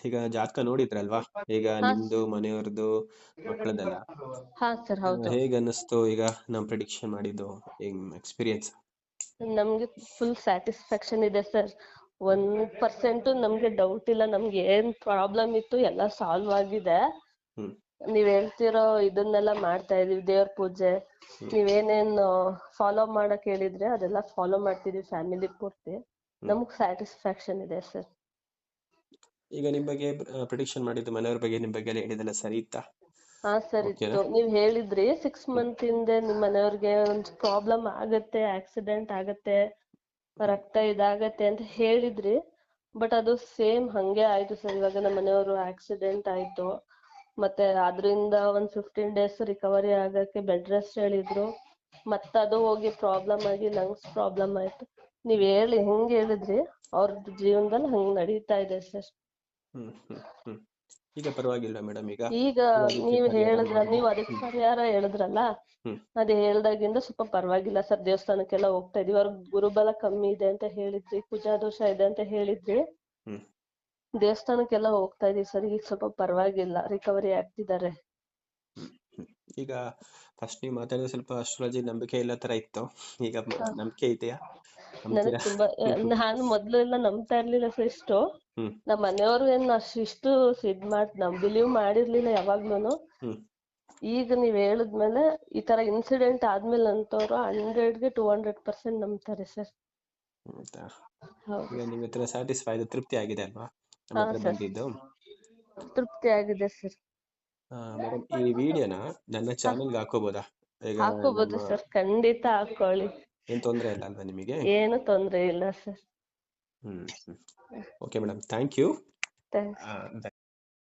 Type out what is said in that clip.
ಈಗ ಜಾತಕ ನೋಡಿದ್ರಲ್ವಾ? ಈಗ ಹಾ ನಿಮ್ದು ಮನೆಯವ್ರದ್ದು ಮಕ್ಕಳದೆಲ್ಲ ಹಾ ಸರ್ ಹೌದು. ಹೇಗೆ ಅನ್ನಿಸ್ತು ಈಗ ನಾವು ಪ್ರಿಡಿಕ್ಷನ್ ಮಾಡಿದ್ದು ಎಕ್ಸ್ಪೀರಿಯನ್ಸ್? ನಮ್ಗೆ ಫುಲ್ ಸ್ಯಾಟಿಸ್ಫ್ಯಾಕ್ಷನ್ ಇದೆ ಸರ್. 1% ನಮ್ಗೆ ಡೌಟ್ ಇಲ್ಲ. ನಮ್ಗೆ ಏನ್ ಪ್ರಾಬ್ಲಮ್ ಇತ್ತು ಎಲ್ಲ ಸಾಲ್ವ್ ಆಗಿದೆ. ಹ್ಮ್ ನೀವ್ ಹೇಳ್ತಿರೋ ಇದನ್ನೆಲ್ಲ ಮಾಡ್ತಾ ಇದೀವಿ, ದೇವ್ರ ಪೂಜೆ, ನೀವೇನೇನ್ ಫಾಲೋ ಮಾಡಕ್ ಹೇಳಿದ್ರೆ ಅದೆಲ್ಲ ಫಾಲೋ ಮಾಡ್ತಿದೀವಿ ಫ್ಯಾಮಿಲಿ ಪೂರ್ತಿ. ನಮಗ್ ಸ್ಯಾಟಿಸ್ಫ್ಯಾಕ್ಷನ್ ಇದೆ ಸರ್. ಈಗ ನಿಮ್ ಬಗ್ಗೆ ಪ್ರಿಡಿಕ್ಷನ್ ಮಾಡಿದ್ದು ಮನೆಯವ್ರ ಬಗ್ಗೆ ನಿಮ್ ಬಗ್ಗೆ ಎಲ್ಲ ಹೇಳಿದೆಲ್ಲ ಸರಿ ಇತ್ತಾ? ಹಾ ಸರ್ ಓಕೆನಾ? ಇತ್ತು. ನೀವ್ ಹೇಳಿದ್ರಿ 6 ಮಂತ್ ಹಿಂದೆ ನಿಮ್ ಮನೆಯವ್ರಿಗೆ ಒಂದ್ ಪ್ರಾಬ್ಲಮ್ ಆಗತ್ತೆ, ಆಕ್ಸಿಡೆಂಟ್ ಆಗತ್ತೆ, ರಕ್ತ ಇದಾಗತ್ತೆ ಅಂತ ಹೇಳಿದ್ರಿ. ಬಟ್ ಅದು ಸೇಮ್ ಹಂಗೆ ಆಯ್ತು ಸರ್. ಇವಾಗ ನಮ್ಮ ಮನೆಯವರು ಆಕ್ಸಿಡೆಂಟ್ ಆಯ್ತು, ಮತ್ತೆ ಅದ್ರಿಂದ ಒಂದ್ 15 days ರಿಕವರಿ ಆಗಕ್ಕೆ ಬೆಡ್ ರೆಸ್ಟ್ ಹೇಳಿದ್ರು. ಮತ್ತೆ ಅದು ಹೋಗಿ ಪ್ರಾಬ್ಲಮ್ ಆಗಿ ಲಂಗ್ಸ್ ಪ್ರಾಬ್ಲಮ್ ಆಯ್ತು. ನೀವ್ ಹೆಂಗ್ ಹೇಳಿದ್ರಿ ಅವ್ರದ್ದು ಜೀವನದಲ್ಲಿ ಹಂಗ್ ನಡೀತಾ ಇದೆ ಸರ್. ಈಗ ಪರವಾಗಿಲ್ವಾ ಮೇಡಮ್? ಈಗ ಅದಕ್ಕೆ ನೀವ್ ಪರಿಹಾರ ಹೇಳಿದ್ರ, ಮಾಡಿ. ನೀವ್ ಅದಕ್ಕೆ ಪರಿಹಾರ ಹೇಳಿದ್ರಲ್ಲ, ಅದ್ ಹೇಳ್ದಾಗಿಂದ ಸ್ವಲ್ಪ ಪರವಾಗಿಲ್ಲ ಸರ್. ದೇವಸ್ಥಾನಕ್ಕೆಲ್ಲ ಹೋಗ್ತಾ ಇದೀವಿ. ಅವ್ರ ಗುರುಬಲ ಕಮ್ಮಿ ಇದೆ ಅಂತ ಹೇಳಿದ್ರಿ, ಕುಜಾ ದೋಷ ಇದೆ ಅಂತ ಹೇಳಿದ್ರಿ. ದೇವಸ್ಥಾನಕ್ಕೆಲ್ಲ ಹೋಗ್ತಾ ಇದೀವಿ ಸರ್. ಈಗ ಸ್ವಲ್ಪ ಪರವಾಗಿಲ್ಲ, ರಿಕವರಿ ಆಗ್ತಿದ್ದಾರೆ. ಈಗ ಫಸ್ಟ್ ನೀವು ಮಾತಾಡಿದ್ರೆ ಸ್ವಲ್ಪ ಅಸ್ಟ್ರಾಲಜಿ ನಂಬಿಕೆ ಇಲ್ಲ ತರ ಇತ್ತು. ಈಗ ನಂಬಿಕೆ ಇದೆಯಾ? ನನಗ್ ತುಂಬಾ, ನಾನು ಮೊದ್ಲು ಎಲ್ಲ ನಂಬ್ತಾ ಇರ್ಲಿಲ್ಲ ಸರ್ ಇಷ್ಟು. ನಮ್ಮ ಮನೆಯವರು ಏನ್ ಇಷ್ಟು ಬಿಲೀವ್ ಮಾಡಿರ್ಲಿಲ್ಲ ಯಾವಾಗ್ಲೂನು. ಈಗ ನೀವ್ ಹೇಳಿದ್ಮೇಲೆ ಈ ತರ ಇನ್ಸಿಡೆಂಟ್ ಆದ್ಮೇಲೆ ಅಂತವ್ರು 100ಗೆ 200% ನಂಬ್ತಾರೆ ಸರ್. ಈಗ ನಿಮ್ ಹತ್ರ ಸ್ಯಾಟಿಸ್ಫೈ, ತೃಪ್ತಿ ಆಗಿದೆ ಅಲ್ವಾ ನಮ್ಮ ಹಾ ಹತ್ರ ಸರ್, ಬಂದಿದ್ದು? ತೃಪ್ತಿ ಆಗಿದೆ ಸರ್. ಮೇಡಮ್, ಈ ವಿಡಿಯೋನ ನನ್ನ ಚಾನೆಲ್ಗೆ ಹಾಕೋಬೋದಾ? ಈಗ ಹಾಕೋಬಹುದು ಸರ್, ಖಂಡಿತ ಹಾಕೊಳ್ಳಿ. ಏನ್ ತೊಂದ್ರೆ ಇಲ್ಲ ಅಲ್ವಾ ನಿಮಗೆ? ಏನು ತೊಂದ್ರೆ ಇಲ್ಲ sir. Okay madam, thank you. Thanks.